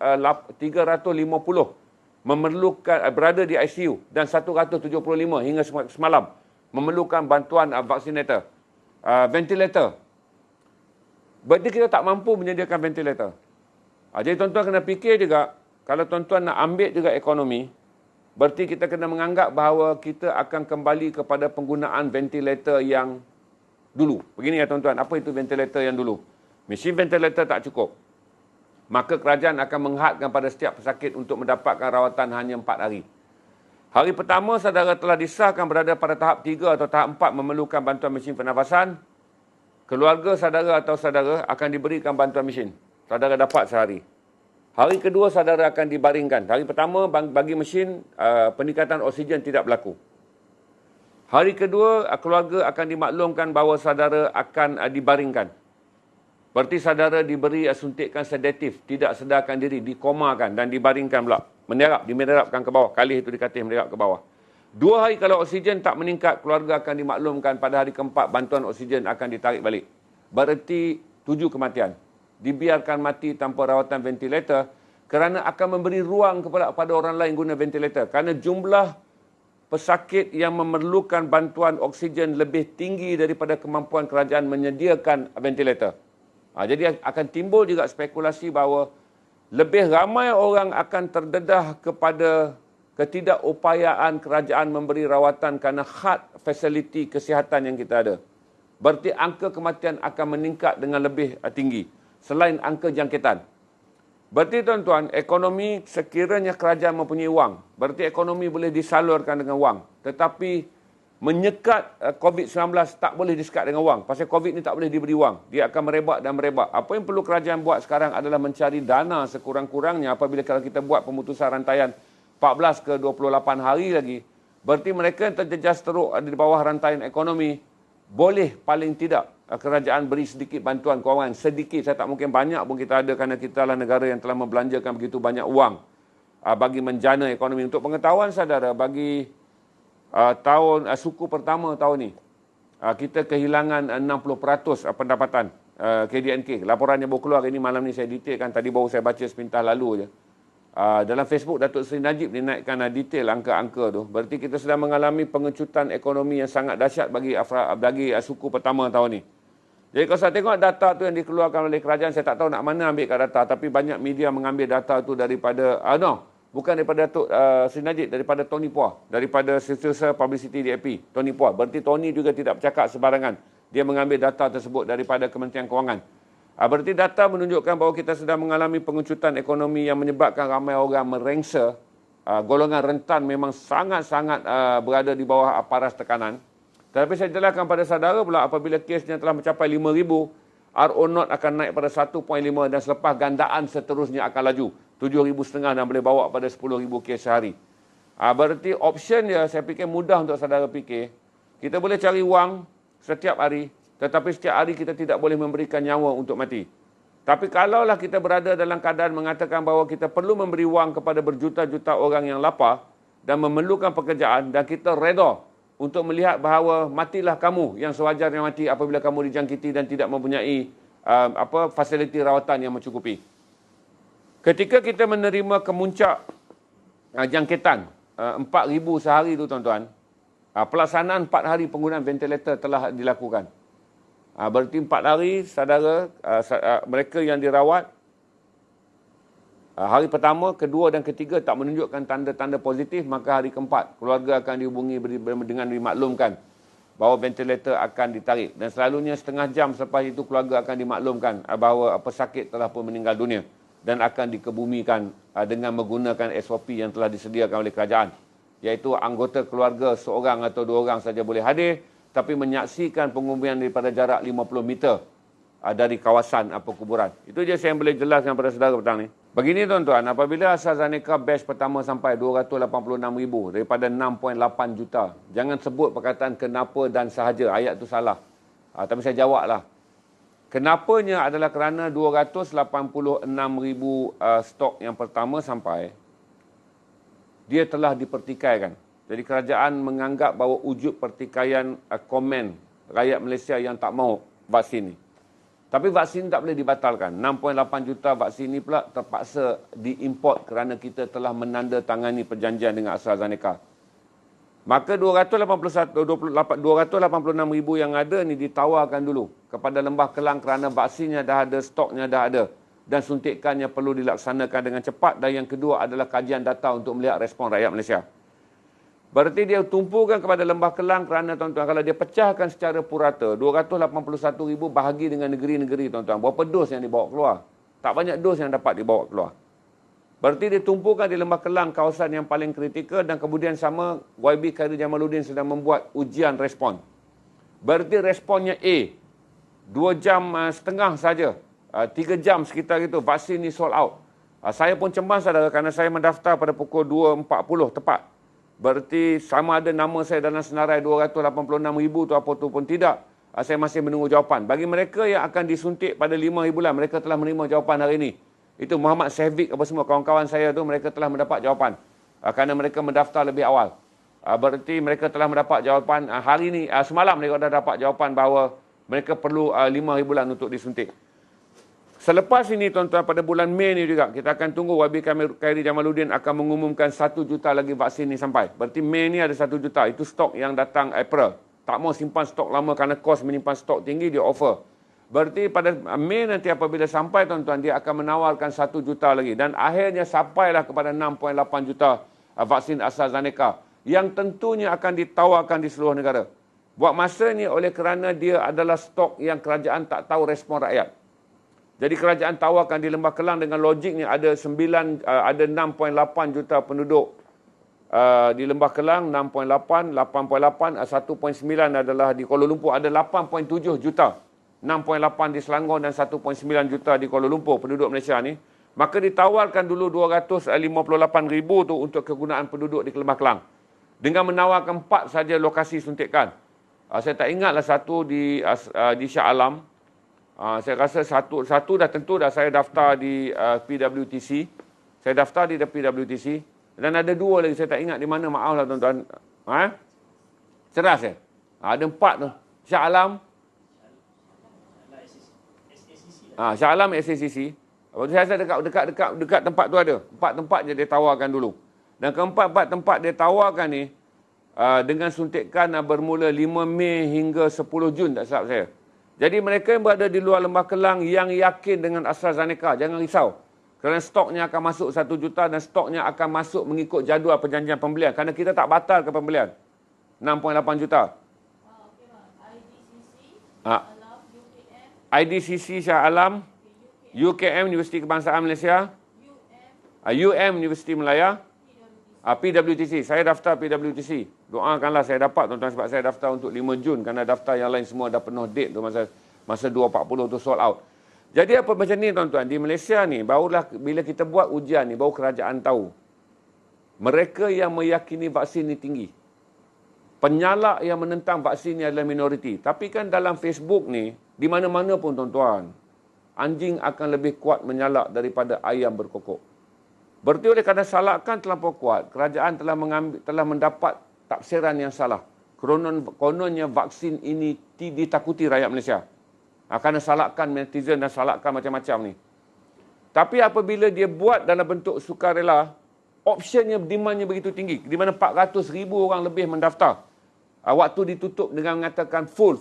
memerlukan berada di ICU dan 175 hingga semalam memerlukan bantuan vaksinator, ventilator. Berarti kita tak mampu menyediakan ventilator. Jadi tuan-tuan kena fikir juga, kalau tuan-tuan nak ambil juga ekonomi, berarti kita kena menganggap bahawa kita akan kembali kepada penggunaan ventilator yang dulu. Begini ya tuan-tuan, apa itu ventilator yang dulu? Mesin ventilator tak cukup. Maka kerajaan akan menghadkan pada setiap pesakit untuk mendapatkan rawatan hanya 4 hari. Hari pertama, saudara telah disahkan berada pada tahap 3 atau tahap 4 memerlukan bantuan mesin pernafasan. Keluarga saudara atau saudara akan diberikan bantuan mesin. Saudara dapat sehari. Hari kedua, saudara akan dibaringkan. Hari pertama, bagi mesin, peningkatan oksigen tidak berlaku. Hari kedua, keluarga akan dimaklumkan bahawa saudara akan dibaringkan. Berarti saudara diberi suntikan sedatif, tidak sedarkan diri, dikomakan dan dibaringkan pula. Dimenerapkan ke bawah. Kali itu dikatih menerap ke bawah. 2 hari kalau oksigen tak meningkat, keluarga akan dimaklumkan pada hari keempat bantuan oksigen akan ditarik balik. Berarti 7 kematian. Dibiarkan mati tanpa rawatan ventilator kerana akan memberi ruang kepada orang lain guna ventilator. Kerana jumlah pesakit yang memerlukan bantuan oksigen lebih tinggi daripada kemampuan kerajaan menyediakan ventilator. Jadi akan timbul juga spekulasi bahawa lebih ramai orang akan terdedah kepada ketidakupayaan kerajaan memberi rawatan kerana khad fasiliti kesihatan yang kita ada. Berarti angka kematian akan meningkat dengan lebih tinggi selain angka jangkitan. Berarti tuan-tuan, ekonomi sekiranya kerajaan mempunyai wang, berarti ekonomi boleh disalurkan dengan wang. Tetapi menyekat COVID-19 tak boleh disekat dengan wang. Pasal COVID ni tak boleh diberi wang. Dia akan merebak dan merebak. Apa yang perlu kerajaan buat sekarang adalah mencari dana sekurang-kurangnya apabila kalau kita buat pemutusan rantaian 14 ke 28 hari lagi. Berarti mereka yang terjejas teruk ada di bawah rantaian ekonomi, boleh paling tidak kerajaan beri sedikit bantuan kewangan. Sedikit, saya tak mungkin banyak pun kita ada kerana kita adalah negara yang telah membelanjakan begitu banyak wang bagi menjana ekonomi. Untuk pengetahuan saudara, bagi suku pertama tahun ni, kita kehilangan 60% pendapatan KDNK. Laporannya baru keluar ini malam ni, saya detailkan. Tadi baru saya baca sepintas lalu je. Dalam Facebook, Datuk Seri Najib dinaikkan detail angka-angka tu. Berarti kita sedang mengalami pengecutan ekonomi yang sangat dahsyat bagi suku pertama tahun ni. Jadi kalau saya tengok data tu yang dikeluarkan oleh kerajaan, saya tak tahu nak mana ambil kat data. Tapi banyak media mengambil data tu daripada, bukan daripada Datuk Seri Najib, daripada Tony Puah, daripada Setiausaha Publicity DAP, Tony Puah. Berarti Tony juga tidak bercakap sebarangan. Dia mengambil data tersebut daripada Kementerian Kewangan. Berarti data menunjukkan bahawa kita sedang mengalami pengecutan ekonomi yang menyebabkan ramai orang merengsa. Golongan rentan memang sangat-sangat berada di bawah paras tekanan. Tetapi saya jelaskan pada saudara pula, apabila kesnya telah mencapai 5,000, RO0 akan naik pada 1.5 dan selepas gandaan seterusnya akan laju. 7,500 dan boleh bawa pada 10,000 kes sehari. Berarti option dia, saya fikir mudah untuk saudara fikir. Kita boleh cari wang setiap hari, tetapi setiap hari kita tidak boleh memberikan nyawa untuk mati. Tapi kalaulah kita berada dalam keadaan mengatakan bahawa kita perlu memberi wang kepada berjuta-juta orang yang lapar dan memerlukan pekerjaan, dan kita reda untuk melihat bahawa matilah kamu yang sewajarnya mati apabila kamu dijangkiti dan tidak mempunyai fasiliti rawatan yang mencukupi. Ketika kita menerima kemuncak jangkitan 4,000 sehari tu tuan-tuan, pelaksanaan 4 hari penggunaan ventilator telah dilakukan. Berarti 4 hari saudara, mereka yang dirawat, hari pertama, kedua dan ketiga tak menunjukkan tanda-tanda positif, maka hari keempat keluarga akan dihubungi dengan dimaklumkan bahawa ventilator akan ditarik. Dan selalunya setengah jam selepas itu keluarga akan dimaklumkan bahawa pesakit telah pun meninggal dunia dan akan dikebumikan dengan menggunakan SOP yang telah disediakan oleh kerajaan. Iaitu anggota keluarga seorang atau 2 orang saja boleh hadir, tapi menyaksikan penguburan daripada jarak 50 meter. dari kawasan perkuburan. Itu je saya boleh jelaskan kepada saudara petang ni. Begini tuan-tuan, apabila AstraZeneca batch pertama sampai 286,000 daripada 6.8 juta, jangan sebut perkataan kenapa dan sahaja, ayat tu salah. Tapi saya jawablah. Kenapanya adalah kerana 286,000 stok yang pertama sampai, dia telah dipertikaikan. Jadi kerajaan menganggap bahawa wujud pertikaian komen rakyat Malaysia yang tak mahu vaksin ni. Tapi vaksin tak boleh dibatalkan. 6.8 juta vaksin ni pula terpaksa diimport kerana kita telah menandatangani perjanjian dengan AstraZeneca. Maka 286,000 yang ada ni ditawarkan dulu kepada Lembah Kelang kerana vaksinnya dah ada, stoknya dah ada dan suntikannya perlu dilaksanakan dengan cepat. Dan yang kedua adalah kajian data untuk melihat respon rakyat Malaysia. Berarti dia tumpukan kepada Lembah Kelang kerana tuan-tuan, kalau dia pecahkan secara purata, 281,000 bahagi dengan negeri-negeri tuan-tuan. Berapa dos yang dibawa keluar? Tak banyak dos yang dapat dibawa keluar. Berarti dia tumpukan di Lembah Kelang, kawasan yang paling kritikal, dan kemudian sama YB Khairi Jamaluddin sedang membuat ujian respon. Berarti responnya A. 2 jam setengah saja. 3 jam sekitar itu, vaksin ni sold out. Saya pun cemas saudara kerana saya mendaftar pada pukul 2.40 tepat. Berarti sama ada nama saya dalam senarai 286,000 tu apa tu pun tidak. Saya masih menunggu jawapan. Bagi mereka yang akan disuntik pada 5 hari bulan, mereka telah menerima jawapan hari ini. Itu Muhammad Sehvik apa semua kawan-kawan saya tu, mereka telah mendapat jawapan. Kerana mereka mendaftar lebih awal. Berarti mereka telah mendapat jawapan hari ini, semalam mereka dah dapat jawapan bahawa mereka perlu 5 hari bulan untuk disuntik. Selepas ini tuan-tuan, pada bulan Mei ni juga, kita akan tunggu YB Khairi Jamaluddin akan mengumumkan 1 juta lagi vaksin ni sampai. Berarti Mei ni ada 1 juta. Itu stok yang datang April. Tak mau simpan stok lama kerana kos menyimpan stok tinggi, dia offer. Berarti pada Mei nanti apabila sampai tuan-tuan, dia akan menawarkan 1 juta lagi. Dan akhirnya sampailah kepada 6.8 juta vaksin AstraZeneca. Yang tentunya akan ditawarkan di seluruh negara. Buat masa ni oleh kerana dia adalah stok yang kerajaan tak tahu respon rakyat. Jadi kerajaan tawarkan di Lembah Kelang dengan logiknya ada 6.8 juta penduduk di Lembah Kelang, 6.8, 8.8, 1.9 adalah di Kuala Lumpur, ada 8.7 juta. 6.8 di Selangor dan 1.9 juta di Kuala Lumpur penduduk Malaysia ni. Maka ditawarkan dulu 258,000 tu untuk kegunaan penduduk di Lembah Kelang. Dengan menawarkan 4 saja lokasi suntikan. Saya tak ingatlah satu di Shah Alam. Saya rasa satu dah tentu dah saya daftar di PWTC. Saya daftar di PWTC. Dan ada 2 lagi, saya tak ingat di mana, maaflah tuan-tuan. Ceras ya? Ada 4 tu. Shah Alam. Shah Alam SACC. Saya rasa dekat tempat tu ada. 4 tempat je dia tawarkan dulu. Dan keempat tempat dia tawarkan ni, dengan suntikan bermula 5 Mei hingga 10 Jun, tak silap saya. Jadi mereka yang berada di luar Lembah Kelang yang yakin dengan AstraZeneca, jangan risau. Kerana stoknya akan masuk 1 juta dan stoknya akan masuk mengikut jadual perjanjian pembelian. Kerana kita tak batal ke pembelian. 6.8 juta. IDCC Shah Alam, UKM Universiti Kebangsaan Malaysia, Universiti Melaya, PWTC. Saya daftar PWTC. Doakanlah saya dapat tuan-tuan, sebab saya daftar untuk 5 Jun kerana daftar yang lain semua dah penuh date tu masa 2.40 tu sold out. Jadi apa macam ni tuan-tuan, di Malaysia ni barulah bila kita buat ujian ni baru kerajaan tahu. Mereka yang meyakini vaksin ni tinggi. Penyalak yang menentang vaksin ni adalah minoriti. Tapi kan dalam Facebook ni, di mana-mana pun tuan-tuan, anjing akan lebih kuat menyalak daripada ayam berkokok. Berarti oleh kerana salakan terlampau kuat, kerajaan telah mendapat tafsiran yang salah. Kononnya vaksin ini ditakuti rakyat Malaysia. Kerana salakan netizen dan salakan macam-macam ni. Tapi apabila dia buat dalam bentuk sukarela, optionnya, demandnya begitu tinggi. Di mana 400,000 orang lebih mendaftar. Waktu ditutup dengan mengatakan full.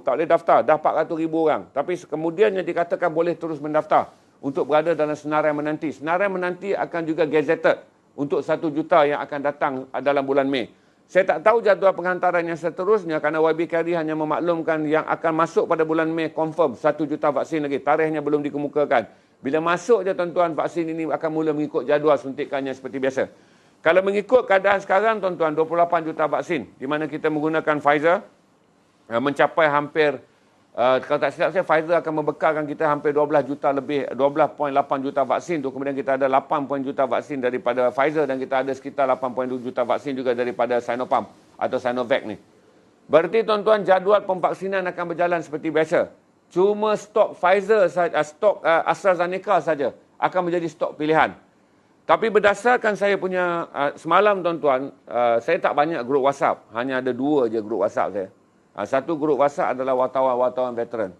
Tak boleh daftar. Dah 400,000 orang. Tapi kemudiannya dikatakan boleh terus mendaftar. Untuk berada dalam senarai menanti. Senarai menanti akan juga gazetted untuk 1 juta yang akan datang dalam bulan Mei. Saya tak tahu jadual penghantaran yang seterusnya kerana YB Khairi hanya memaklumkan yang akan masuk pada bulan Mei confirm 1 juta vaksin lagi. Tarikhnya belum dikemukakan. Bila masuk je tuan-tuan, vaksin ini akan mula mengikut jadual suntikannya seperti biasa. Kalau mengikut keadaan sekarang tuan-tuan, 28 juta vaksin di mana kita menggunakan Pfizer mencapai hampir Kalau tak silap saya, Pfizer akan membekalkan kita hampir 12 juta lebih, 12.8 juta vaksin tu. Kemudian kita ada 8 juta vaksin daripada Pfizer dan kita ada sekitar 8.2 juta vaksin juga daripada Sinopharm atau Sinovac ni. Berarti tuan-tuan, jadual pemvaksinan akan berjalan seperti biasa. Cuma stok Pfizer saja, stok AstraZeneca saja akan menjadi stok pilihan. Tapi berdasarkan saya punya semalam tuan-tuan, saya tak banyak grup WhatsApp, hanya ada 2 je grup WhatsApp saya. Satu grup WhatsApp adalah wartawan-wartawan veteran.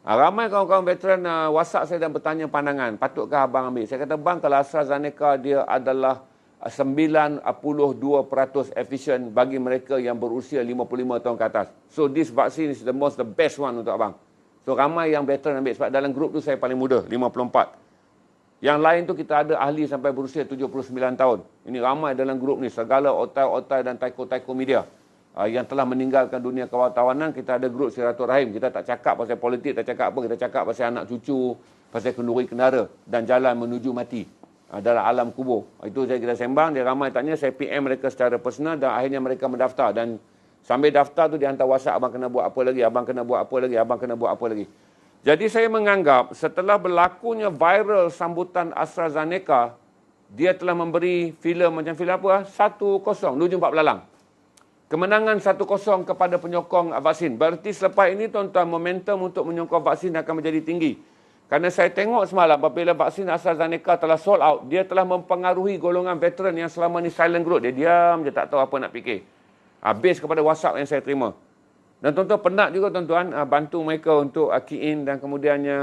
Ramai kawan-kawan veteran WhatsApp saya dan bertanya pandangan, patutkah abang ambil? Saya kata, bang, kalau AstraZeneca dia adalah 92% efisien bagi mereka yang berusia 55 tahun ke atas. So this vaccine is the best one untuk abang. So ramai yang veteran ambil, sebab dalam grup tu saya paling muda, 54. Yang lain tu kita ada ahli sampai berusia 79 tahun. Ini ramai dalam grup ni, segala otai-otai dan taiko-taiko media yang telah meninggalkan dunia kewartawanan. Kita ada grup silaturahim. Kita tak cakap pasal politik, tak cakap apa. Kita cakap pasal anak cucu, pasal kenduri kendara dan jalan menuju mati dalam alam kubur. Itu kita sembang, dia ramai tanya, saya PM mereka secara personal dan akhirnya mereka mendaftar. Dan sambil daftar tu dia hantar WhatsApp, abang kena buat apa lagi, abang kena buat apa lagi, abang kena buat apa lagi. Jadi saya menganggap setelah berlakunya viral sambutan AstraZeneca, dia telah memberi filem macam filem apa? 1-0, Nuju 4 Belalang. Kemenangan 1-0 kepada penyokong vaksin. Berarti selepas ini tuan-tuan, momentum untuk menyokong vaksin akan menjadi tinggi. Kerana saya tengok semalam apabila vaksin AstraZeneca telah sold out, dia telah mempengaruhi golongan veteran yang selama ni silent group. Dia diam je, tak tahu apa nak fikir. Habis kepada WhatsApp yang saya terima. Dan tuan-tuan penat juga tuan-tuan bantu mereka untuk key in dan kemudiannya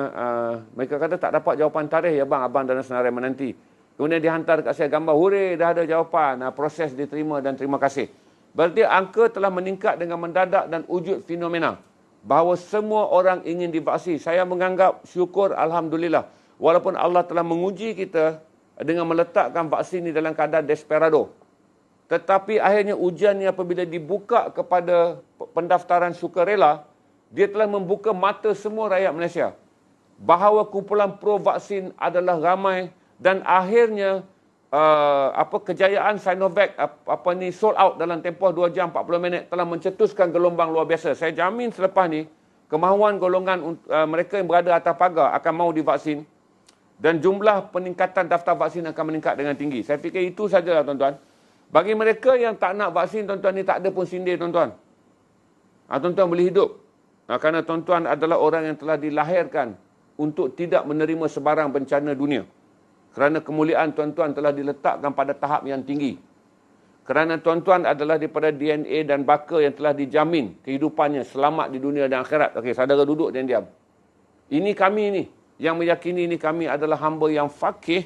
mereka kata tak dapat jawapan tarikh ya bang, abang dalam senarai menanti. Kemudian dihantar dekat saya gambar, hurray dah ada jawapan, proses diterima dan terima kasih. Berarti angka telah meningkat dengan mendadak dan wujud fenomena bahawa semua orang ingin divaksin. Saya menganggap syukur alhamdulillah. Walaupun Allah telah menguji kita dengan meletakkan vaksin ini dalam keadaan desperado. Tetapi akhirnya ujiannya apabila dibuka kepada pendaftaran sukarela, dia telah membuka mata semua rakyat Malaysia bahawa kumpulan pro-vaksin adalah ramai dan akhirnya kejayaan Sinovac sold out dalam tempoh 2 jam 40 minit telah mencetuskan gelombang luar biasa. Saya jamin selepas ni kemahuan golongan mereka yang berada atas pagar akan mahu divaksin dan jumlah peningkatan daftar vaksin akan meningkat dengan tinggi. Saya fikir itu sajalah tuan-tuan. Bagi mereka yang tak nak vaksin, tuan-tuan, ni tak ada pun sindir, tuan-tuan. Tuan-tuan boleh hidup. Kerana tuan-tuan adalah orang yang telah dilahirkan untuk tidak menerima sebarang bencana dunia. Kerana kemuliaan tuan-tuan telah diletakkan pada tahap yang tinggi. Kerana tuan-tuan adalah daripada DNA dan baka yang telah dijamin kehidupannya selamat di dunia dan akhirat. Okey, saudara duduk dan diam. Ini kami ni, yang meyakini ini kami adalah hamba yang faqih,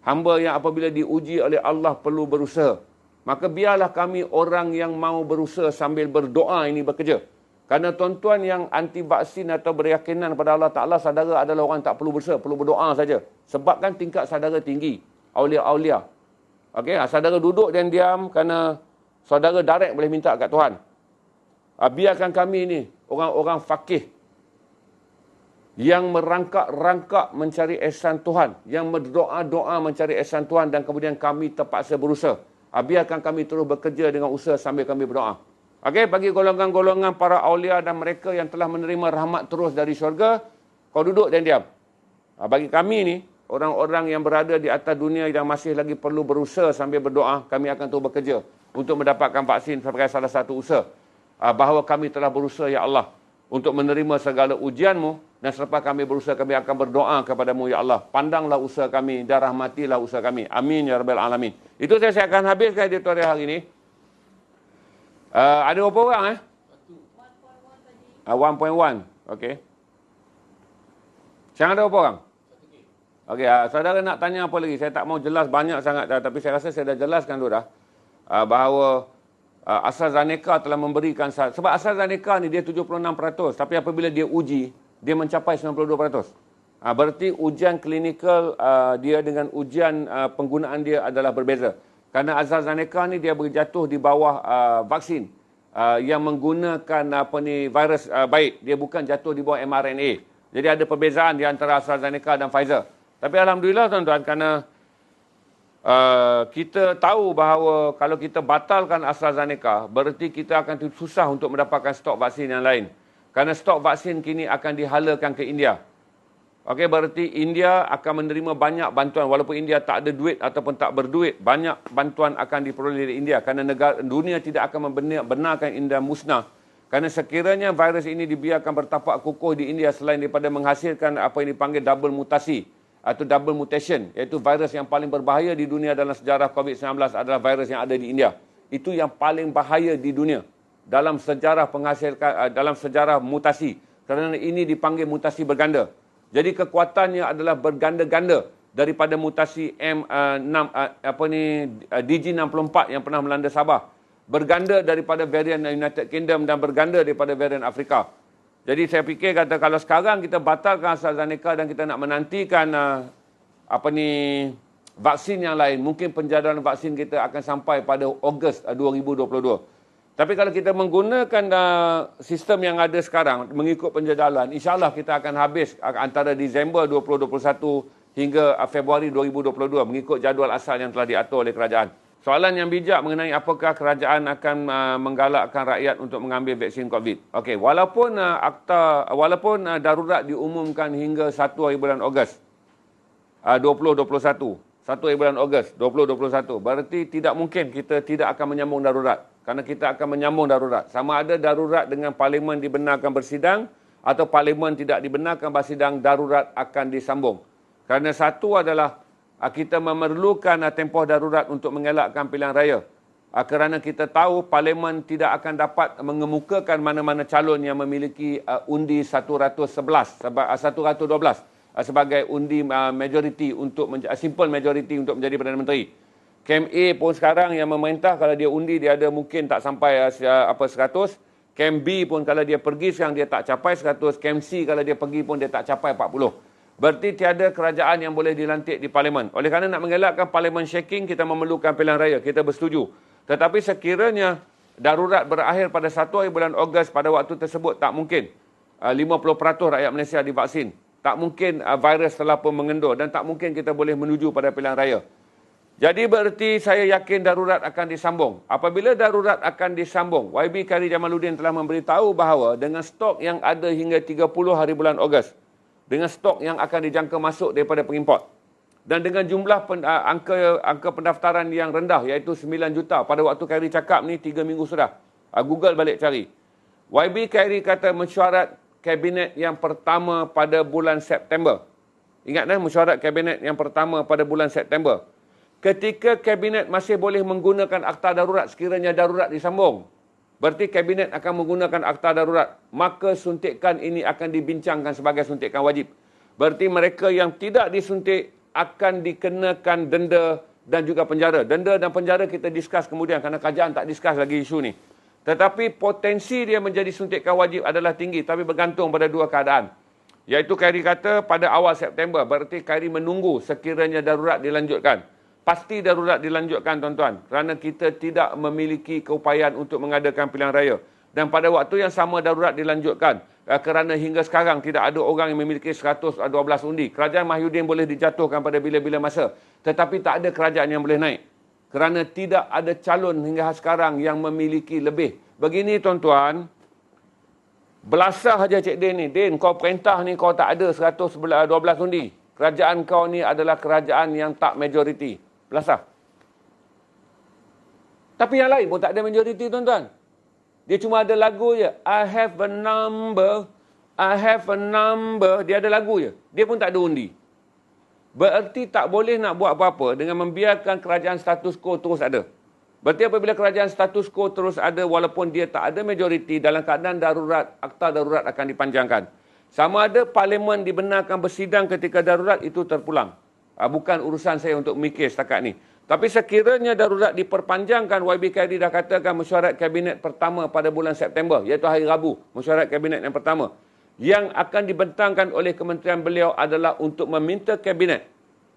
hamba yang apabila diuji oleh Allah perlu berusaha. Maka biarlah kami orang yang mau berusaha sambil berdoa ini bekerja. Kerana tuan-tuan yang anti vaksin atau berkeyakinan kepada Allah Ta'ala, saudara adalah orang tak perlu berusaha, perlu berdoa saja. Sebab kan tingkat saudara tinggi, aulia-aulia. Okey, saudara duduk dan diam kerana saudara direct boleh minta kat Tuhan. Biarkan kami ni, orang-orang faqih, yang merangkak-rangkak mencari ihsan Tuhan, yang berdoa-doa mencari ihsan Tuhan dan kemudian kami terpaksa berusaha. Biarkan kami terus bekerja dengan usaha sambil kami berdoa. Okey, bagi golongan-golongan para awliya dan mereka yang telah menerima rahmat terus dari syurga, kau duduk dan diam. Bagi kami ni, orang-orang yang berada di atas dunia yang masih lagi perlu berusaha sambil berdoa, kami akan terus bekerja untuk mendapatkan vaksin sebagai salah satu usaha. Bahawa kami telah berusaha, ya Allah, untuk menerima segala ujianmu dan selepas kami berusaha, kami akan berdoa kepadamu, ya Allah. Pandanglah usaha kami dan rahmatilah usaha kami. Amin, ya Rabbal Alamin. Itu saya akan habiskan editorial hari ini. Ada berapa orang 1.1. Okey. Sekarang ada berapa orang? Okey, saudara nak tanya apa lagi? Saya tak mau jelas banyak sangat dah, tapi saya rasa saya dah jelaskan tu dah. Bahawa AstraZeneca telah memberikan, sebab AstraZeneca ni dia 76%, tapi apabila dia uji, dia mencapai 92%. Berarti ujian klinikal dia dengan ujian penggunaan dia adalah berbeza. Kerana AstraZeneca ni dia berjatuh di bawah vaksin yang menggunakan virus baik. Dia bukan jatuh di bawah mRNA. Jadi ada perbezaan di antara AstraZeneca dan Pfizer. Tapi alhamdulillah tuan-tuan, kerana kita tahu bahawa kalau kita batalkan AstraZeneca, berarti kita akan susah untuk mendapatkan stok vaksin yang lain. Kerana stok vaksin kini akan dihalakan ke India. Okey, berarti India akan menerima banyak bantuan. Walaupun India tak ada duit ataupun tak berduit, banyak bantuan akan diperoleh dari India. Kerana dunia tidak akan membenarkan India musnah. Kerana sekiranya virus ini dibiarkan bertapak kukuh di India selain daripada menghasilkan apa yang dipanggil double mutasi atau double mutation, iaitu virus yang paling berbahaya di dunia dalam sejarah COVID-19 adalah virus yang ada di India. Itu yang paling bahaya di dunia dalam sejarah dalam sejarah mutasi, kerana ini dipanggil mutasi berganda. Jadi kekuatannya adalah berganda-ganda daripada mutasi DG64 yang pernah melanda Sabah, berganda daripada varian United Kingdom dan berganda daripada varian Afrika. Jadi saya fikir kata kalau sekarang kita batalkan AstraZeneca dan kita nak menantikan vaksin yang lain, mungkin penjadualan vaksin kita akan sampai pada Ogos 2022. Tapi kalau kita menggunakan sistem yang ada sekarang, mengikut penjadualan, insyaAllah kita akan habis antara Disember 2021 hingga Februari 2022, mengikut jadual asal yang telah diatur oleh kerajaan. Soalan yang bijak mengenai apakah kerajaan akan menggalakkan rakyat untuk mengambil vaksin COVID. Okey, walaupun darurat diumumkan hingga 1 hari bulan Ogos 2021, 1 hari bulan Ogos 2021, berarti tidak mungkin kita tidak akan menyambung darurat. Kerana kita akan menyambung darurat. Sama ada darurat dengan parlimen dibenarkan bersidang atau parlimen tidak dibenarkan bersidang, darurat akan disambung. Kerana satu adalah kita memerlukan tempoh darurat untuk mengelakkan pilihan raya. Kerana kita tahu parlimen tidak akan dapat mengemukakan mana-mana calon yang memiliki undi 112 sebagai undi majoriti untuk simple majority untuk menjadi Perdana Menteri. Kem A pun sekarang yang memerintah, kalau dia undi dia ada mungkin tak sampai 100. Kem B pun kalau dia pergi sekarang dia tak capai 100. Kem C kalau dia pergi pun dia tak capai 40. Berarti tiada kerajaan yang boleh dilantik di parlimen. Oleh kerana nak mengelakkan parlimen shaking, kita memerlukan pilihan raya. Kita bersetuju. Tetapi sekiranya darurat berakhir pada 1 hari bulan Ogos, pada waktu tersebut tak mungkin 50% rakyat Malaysia divaksin. Tak mungkin virus telah pun mengendur dan tak mungkin kita boleh menuju pada pilihan raya. Jadi berarti saya yakin darurat akan disambung. Apabila darurat akan disambung, YB Khairy Jamaluddin telah memberitahu bahawa dengan stok yang ada hingga 30 hari bulan Ogos, dengan stok yang akan dijangka masuk daripada pengimport, dan dengan jumlah angka pendaftaran yang rendah iaitu 9 juta pada waktu Khairy cakap ni 3 minggu sudah. Google balik cari. YB Khairy kata mesyuarat kabinet yang pertama pada bulan September. Ingat mesyuarat kabinet yang pertama pada bulan September. Ketika kabinet masih boleh menggunakan akta darurat sekiranya darurat disambung, berarti kabinet akan menggunakan akta darurat, maka suntikan ini akan dibincangkan sebagai suntikan wajib. Berarti mereka yang tidak disuntik akan dikenakan denda dan juga penjara. Denda dan penjara kita discuss kemudian kerana kerajaan tak discuss lagi isu ni. Tetapi potensi dia menjadi suntikan wajib adalah tinggi, tapi bergantung pada dua keadaan. Iaitu Khairy kata pada awal September, berarti Khairy menunggu sekiranya darurat dilanjutkan. Pasti darurat dilanjutkan tuan-tuan, kerana kita tidak memiliki keupayaan untuk mengadakan pilihan raya. Dan pada waktu yang sama darurat dilanjutkan, kerana hingga sekarang tidak ada orang yang memiliki 112 undi. Kerajaan Mahyudin boleh dijatuhkan pada bila-bila masa, tetapi tak ada kerajaan yang boleh naik. Kerana tidak ada calon hingga sekarang yang memiliki lebih. Begini tuan-tuan, belasah saja Cik Din ni. Din, kau perintah ni kau tak ada 112 undi. Kerajaan kau ni adalah kerajaan yang tak majoriti. Belasah. Tapi yang lain pun tak ada majoriti tuan-tuan. Dia cuma ada lagu je. I have a number. I have a number. Dia ada lagu je. Dia pun tak ada undi. Berarti tak boleh nak buat apa-apa dengan membiarkan kerajaan status quo terus ada. Berarti apabila kerajaan status quo terus ada walaupun dia tak ada majoriti, dalam keadaan darurat, akta darurat akan dipanjangkan. Sama ada parlimen dibenarkan bersidang ketika darurat, itu terpulang. Bukan urusan saya untuk mikir setakat ni. Tapi sekiranya darurat diperpanjangkan, YB Khairy dah katakan mesyuarat kabinet pertama pada bulan September, iaitu hari Rabu, mesyuarat kabinet yang pertama. Yang akan dibentangkan oleh kementerian beliau adalah untuk meminta kabinet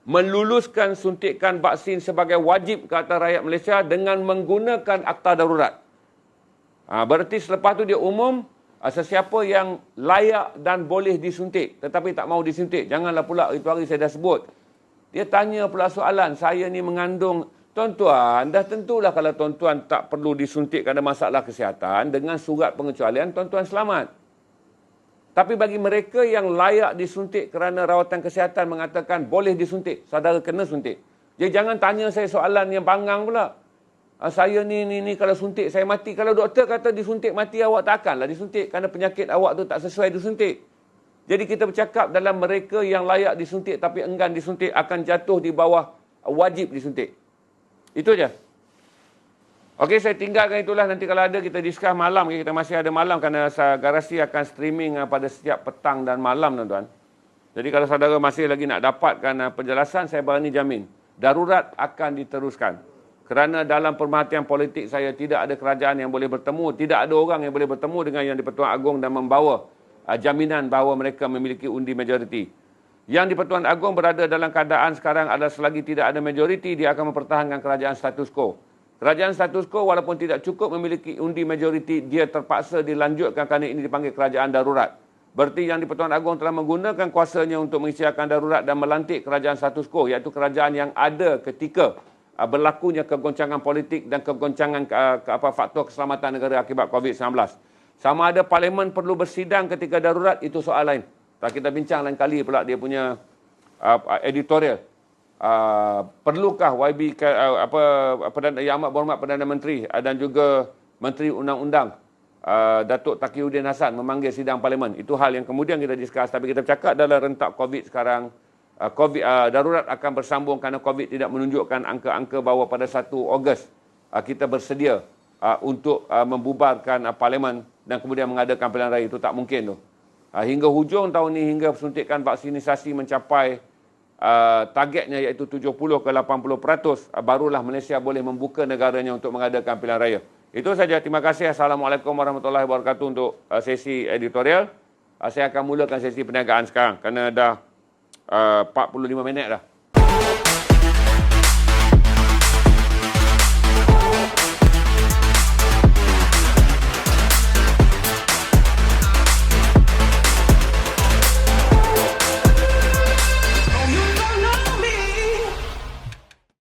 meluluskan suntikan vaksin sebagai wajib ke atas rakyat Malaysia dengan menggunakan akta darurat. Berarti selepas tu dia umum, sesiapa yang layak dan boleh disuntik tetapi tak mau disuntik, janganlah pula itu hari saya dah sebut. Dia tanya pula soalan, saya ni mengandung. Tuan-tuan, dah tentulah kalau tuan-tuan tak perlu disuntik kerana masalah kesihatan, dengan surat pengecualian, tuan-tuan selamat. Tapi bagi mereka yang layak disuntik kerana rawatan kesihatan mengatakan boleh disuntik, saudara kena suntik. Jadi jangan tanya saya soalan yang bangang pula. Saya ni kalau suntik saya mati. Kalau doktor kata disuntik mati, awak takkanlah disuntik kerana penyakit awak tu tak sesuai disuntik. Jadi kita bercakap dalam mereka yang layak disuntik tapi enggan disuntik akan jatuh di bawah wajib disuntik. Itu je. Okey, saya tinggalkan itulah. Nanti kalau ada kita discuss malam. Kita masih ada malam kerana Garasi akan streaming pada setiap petang dan malam, tuan-tuan. Jadi kalau saudara masih lagi nak dapatkan penjelasan, saya berani jamin. Darurat akan diteruskan. Kerana dalam pemerhatian politik saya tidak ada kerajaan yang boleh bertemu, tidak ada orang yang boleh bertemu dengan Yang di-Pertuan Agong dan membawa jaminan bahawa mereka memiliki undi majoriti. Yang di-Pertuan Agong berada dalam keadaan sekarang adalah selagi tidak ada majoriti, dia akan mempertahankan kerajaan status quo. Kerajaan status quo walaupun tidak cukup memiliki undi majoriti, dia terpaksa dilanjutkan kerana ini dipanggil kerajaan darurat. Berarti Yang di-Pertuan Agong telah menggunakan kuasanya untuk mengisytiharkan darurat dan melantik kerajaan status quo, iaitu kerajaan yang ada ketika berlakunya kegoncangan politik dan kegoncangan faktor keselamatan negara akibat COVID-19. Sama ada Parlimen perlu bersidang ketika darurat, itu soal lain. Kita bincang lain kali pula dia punya editorial. Perlukah YB Yang Amat Berhormat Perdana Menteri dan juga Menteri Undang-Undang Datuk Taqiyuddin Hassan memanggil sidang Parlimen? Itu hal yang kemudian kita discuss. Tapi kita bercakap dalam rentak COVID sekarang, darurat akan bersambung kerana COVID tidak menunjukkan angka-angka bahawa pada 1 Ogos kita bersedia untuk membubarkan Parlimen dan kemudian mengadakan pilihan raya. Itu tak mungkin tu. Hingga hujung tahun ini, hingga suntikan vaksinisasi mencapai targetnya iaitu 70 ke 80%, barulah Malaysia boleh membuka negaranya untuk mengadakan pilihan raya. Itu saja. Terima kasih. Assalamualaikum warahmatullahi wabarakatuh untuk sesi editorial. Saya akan mulakan sesi perniagaan sekarang kerana dah 45 minit dah.